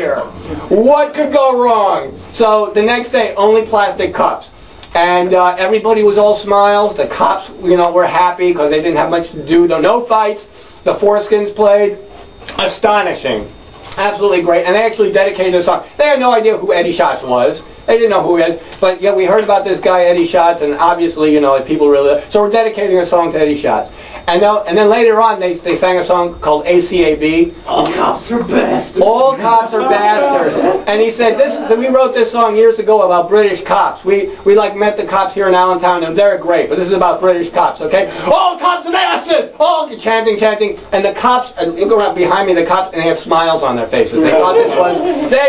here. What could go wrong? So the next day, only plastic cups. And everybody was all smiles. The cops, were happy because they didn't have much to do. No fights. The Foreskins played. Astonishing. Absolutely great. And they actually dedicated a song. They had no idea who Eddie Schatz was. They didn't know who he is. But yeah, we heard about this guy, Eddie Schatz, and obviously, people really... So we're dedicating a song to Eddie Schatz. And then later on, they sang a song called ACAB. All cops are bastards. All cops are bastards. And he said, we wrote this song years ago about British cops. We met the cops here in Allentown, and they're great. But this is about British cops, okay? All cops are bastards! All chanting. And the cops, and you go around behind me, the cops, and they have smiles on their faces. They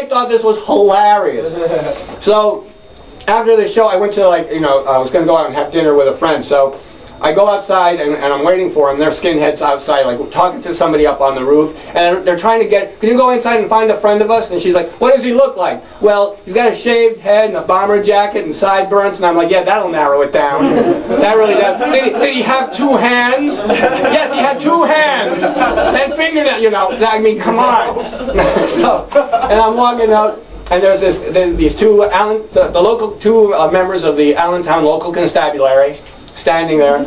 thought this was hilarious. So, after the show, I went to, I was going to go out and have dinner with a friend. So, I go outside, and I'm waiting for them. They're skinheads outside, talking to somebody up on the roof. And they're trying to get, can you go inside and find a friend of us? And she's like, what does he look like? Well, he's got a shaved head and a bomber jacket and sideburns. And I'm like, yeah, that'll narrow it down. That really does. Did he have 2 hands? Yes, he had 2 hands. And fingernails, I mean, come on. And I'm walking out. And there's these two the members of the Allentown local constabulary standing there,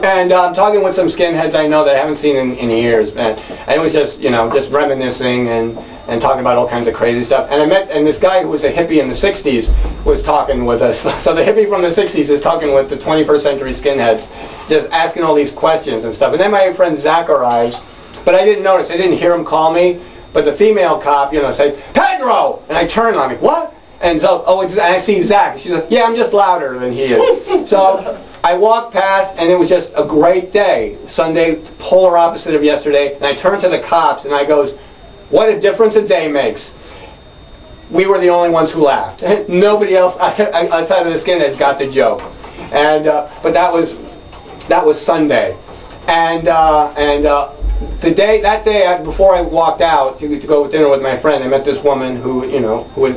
and I'm talking with some skinheads I know that I haven't seen in years, and it was just just reminiscing and talking about all kinds of crazy stuff. And this guy who was a hippie in the '60s was talking with us. So the hippie from the '60s is talking with the 21st century skinheads, just asking all these questions and stuff. And then my friend Zach arrives, but I didn't notice. I didn't hear him call me. But the female cop, said, Pedro! And I turned on me, what? And so, and I see Zach. She's like, yeah, I'm just louder than he is. So I walked past, and it was just a great day. Sunday, polar opposite of yesterday. And I turned to the cops, and I goes, what a difference a day makes. We were the only ones who laughed. Nobody else outside of the skinheads got the joke. And but that was Sunday. That day before I walked out to go to dinner with my friend, I met this woman who was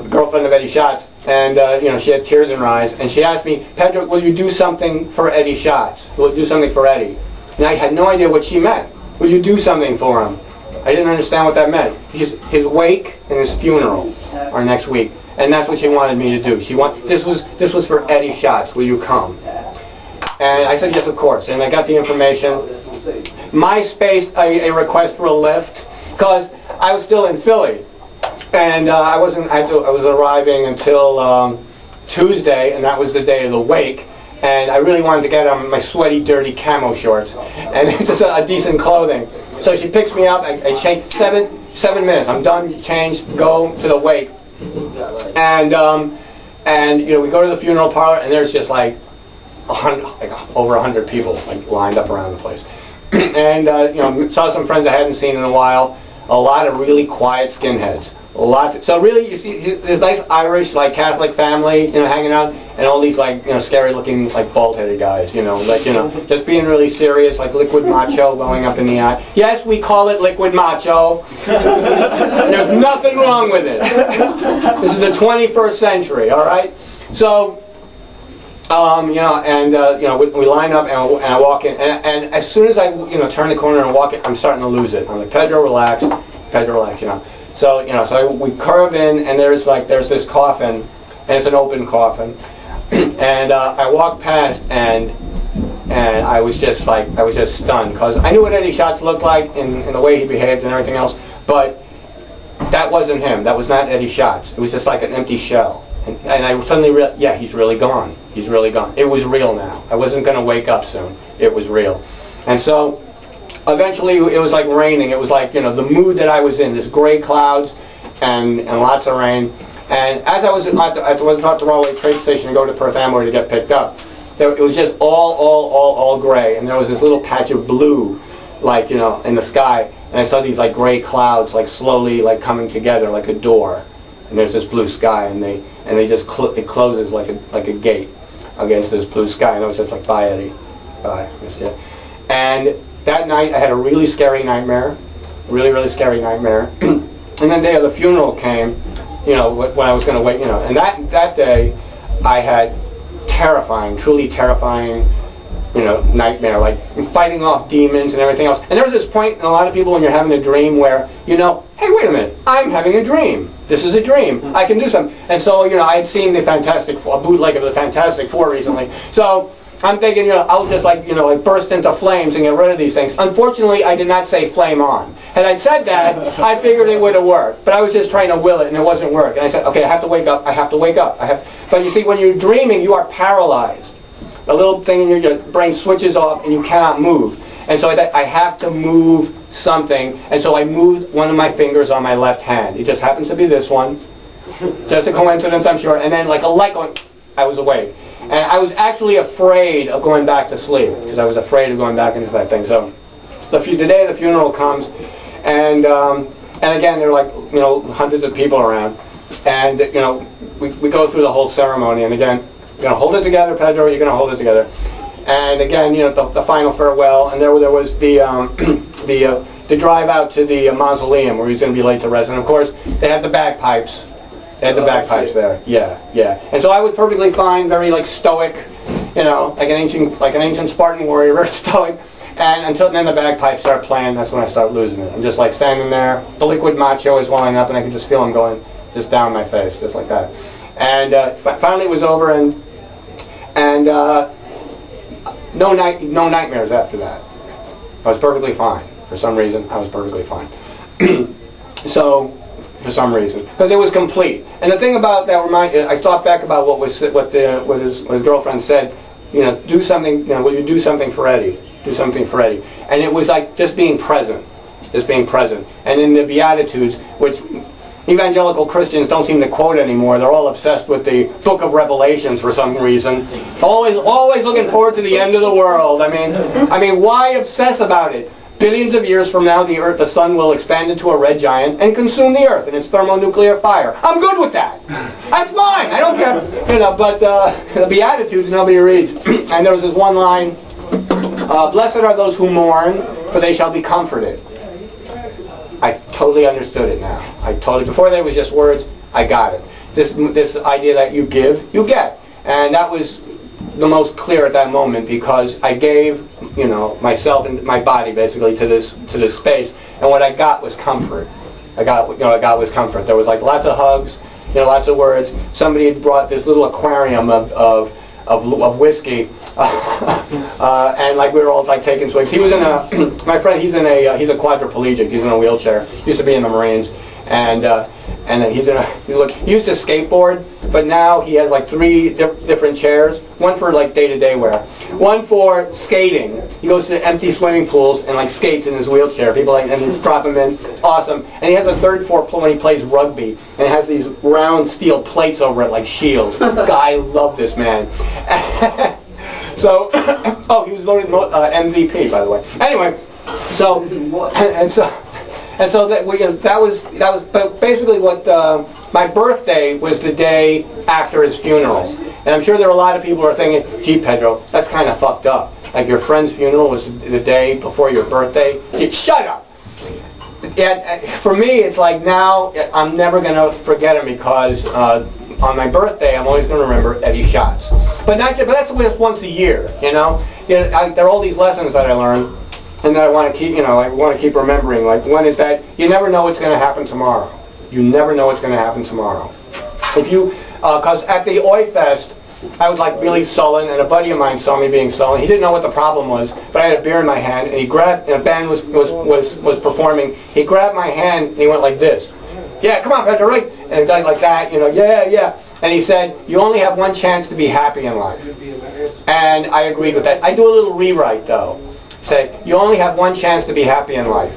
girlfriend of Eddie Schatz, and she had tears in her eyes, and she asked me, Pedro, will you do something for Eddie Schatz? Will you do something for Eddie? And I had no idea what she meant. Will you do something for him? I didn't understand what that meant. His wake and his funeral are next week, and that's what she wanted me to do. This was for Eddie Schatz. Will you come? And I said, yes, of course. And I got the information. MySpace, a request for a lift, because I was still in Philly. And I was arriving until Tuesday, and that was the day of the wake. And I really wanted to get on my sweaty, dirty camo shorts and just a decent clothing. So she picks me up. I change 7 minutes. I'm done. Change. Go to the wake. And we go to the funeral parlor, and there's just over 100 people lined up around the place. And saw some friends I hadn't seen in a while. A lot of really quiet skinheads. So really, you see this nice Irish, Catholic family, hanging out, and all these scary looking bald-headed guys, just being really serious, liquid macho going up in the eye. Yes, we call it liquid macho. There's nothing wrong with it. This is the 21st century, all right? So. We line up, and I walk in, and as soon as I turn the corner and walk in, I'm starting to lose it. I'm like, Pedro, relax, So we curve in, and there's this coffin, and it's an open coffin, and I walked past, and I was just stunned, because I knew what Eddie Schatz looked like in the way he behaved and everything else, but that wasn't him. That was not Eddie Schatz. It was just like an empty shell. And I suddenly realized, yeah, he's really gone. He's really gone. It was real now. I wasn't going to wake up soon. It was real. And so, eventually, it was like raining. It was the mood that I was in. There's gray clouds and lots of rain. And as I was at the Railway train station to go to Perth Amboy to get picked up, it was just all gray. And there was this little patch of blue, in the sky. And I saw these gray clouds slowly coming together like a door. And there's this blue sky, and it closes like a gate against this blue sky, and I was just like, bye, Eddie, bye. And that night I had a really scary nightmare, really scary nightmare. And then the day of the funeral came, when I was going to wait, and that day I had truly terrifying nightmare, like fighting off demons and everything else. And there's this point in a lot of people when you're having a dream where, hey, wait a minute, I'm having a dream. This is a dream. I can do something. And so, I had seen a bootleg of the Fantastic Four recently. So I'm thinking, I'll just like burst into flames and get rid of these things. Unfortunately, I did not say flame on. Had I said that, I figured it would have worked. But I was just trying to will it, and it wasn't working. And I said, okay, I have to wake up. I have to wake up. But you see, when you're dreaming, you are paralyzed. A little thing in your brain switches off, and you cannot move. And so I have to move something. And so I moved one of my fingers on my left hand. It just happens to be this one. Just a coincidence, I'm sure. And then like a light going, I was awake. And I was actually afraid of going back to sleep because I was afraid of going back into that thing. So the day of the funeral comes, and again there are like hundreds of people around, and we go through the whole ceremony, and again you're gonna hold it together, Pedro. You're gonna hold it together, and again the final farewell, and there was the drive out to the mausoleum where he's gonna be laid to rest, and of course they had the bagpipes. They had the bagpipes there. Yeah. And so I was perfectly fine, very like stoic, like an ancient Spartan warrior, very stoic. And until then the bagpipes start playing, that's when I start losing it. I'm just like standing there, the liquid macho is welling up, and I can just feel him going just down my face, just like that. And finally it was over, and no nightmares after that. I was perfectly fine. For some reason, I was perfectly fine. For some reason, because it was complete. And the thing about that I thought back about what his girlfriend said. Do something. Will you do something for Eddie? Do something for Eddie. And it was like just being present. And in the Beatitudes, which evangelical Christians don't seem to quote anymore, they're all obsessed with the Book of Revelations for some reason. Always looking forward to the end of the world. I mean, why obsess about it? Billions of years from now, the sun will expand into a red giant and consume the earth in its thermonuclear fire. I'm good with that. That's fine. I don't care. But the Beatitudes, nobody reads. And there was this one line, blessed are those who mourn, for they shall be comforted. I totally understood it now. Before there was just words, I got it. This idea that you give, you get. And that was the most clear at that moment, because I gave myself and my body basically to this space, and what I got was comfort. I got was comfort. There was like lots of hugs, lots of words. Somebody had brought this little aquarium of whiskey, and like we were all like taking swigs. He was in my friend. He's a quadriplegic. He's in a wheelchair. He used to be in the Marines, and then he used to skateboard, but now he has like 3 different chairs. One for like day-to-day wear, one for skating. He goes to empty swimming pools and like skates in his wheelchair. People and just drop him in. Awesome. And he has a third floor when he plays rugby, and it has these round steel plates over it like shields. I love this man. So, he was voted MVP, by the way. Anyway, so that was basically what my birthday was the day after his funeral. And I'm sure there are a lot of people who are thinking, gee, Pedro, that's kind of fucked up. Like your friend's funeral was the day before your birthday. Shut up! For me, it's like now I'm never going to forget him, because on my birthday I'm always going to remember Eddie Schatz. But that's just once a year, there are all these lessons that I learned, and that I want to keep, I want to keep remembering. Like, one is that you never know what's going to happen tomorrow. You never know what's going to happen tomorrow. Because at the Oi Fest, I was like really sullen, and a buddy of mine saw me being sullen. He didn't know what the problem was, but I had a beer in my hand, and a band was performing. He grabbed my hand, and he went like this. Yeah, come on, Pedro, right? And a guy like that, yeah. And he said, you only have one chance to be happy in life. And I agreed with that. I do a little rewrite, though. Say, you only have one chance to be happy in life.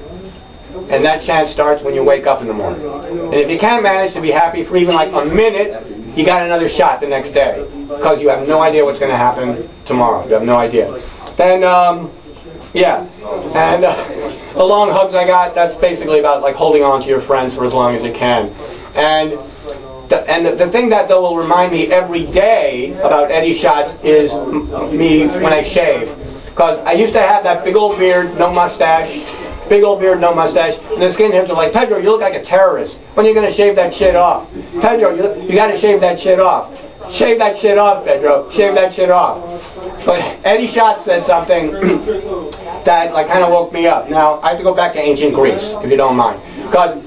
And that chance starts when you wake up in the morning. And if you can't manage to be happy for even like a minute, you got another shot the next day. Because you have no idea what's going to happen tomorrow. You have no idea. Then, And the long hugs I got, that's basically about like holding on to your friends for as long as you can. And the thing that though will remind me every day about Eddie Schatz is me when I shave. Because I used to have that big old beard, no mustache. Big old beard, no mustache. And the skinheads are like, Pedro, you look like a terrorist. When are you going to shave that shit off? Pedro, you got to shave that shit off. Shave that shit off, Pedro. Shave that shit off. But Eddie Schott said something that like kind of woke me up. Now, I have to go back to ancient Greece, if you don't mind. Because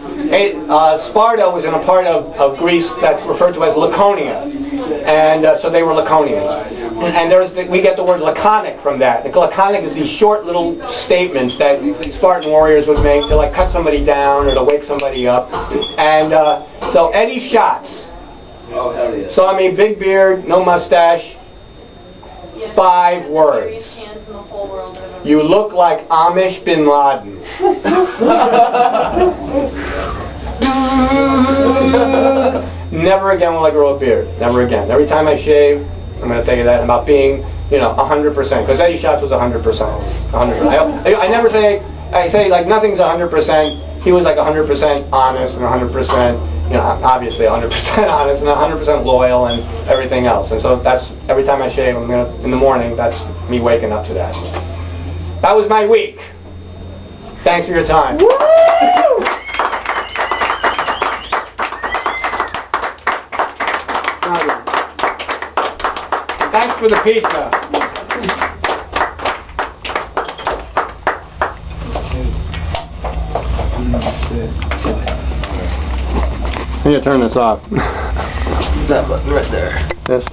Sparta was in a part of Greece that's referred to as Laconia. And so they were Laconians. And we get the word laconic from that. The laconic is these short little statements that Spartan warriors would make to like cut somebody down or to wake somebody up. And so Eddie Schatz saw me, big beard, no mustache, 5 words. You look like Amish bin Laden. Never again will I grow a beard. Never again. Every time I shave, I'm going to think of that about being, 100%. Because Eddie Schatz was 100%. 100%. I never say, I say like nothing's 100%. He was like 100% honest and 100%, obviously 100% honest and 100% loyal and everything else. And so that's, every time I shave, in the morning, that's me waking up to that. That was my week. Thanks for your time. Woo! Thanks for the pizza. I'm going to turn this off. That button right there. This.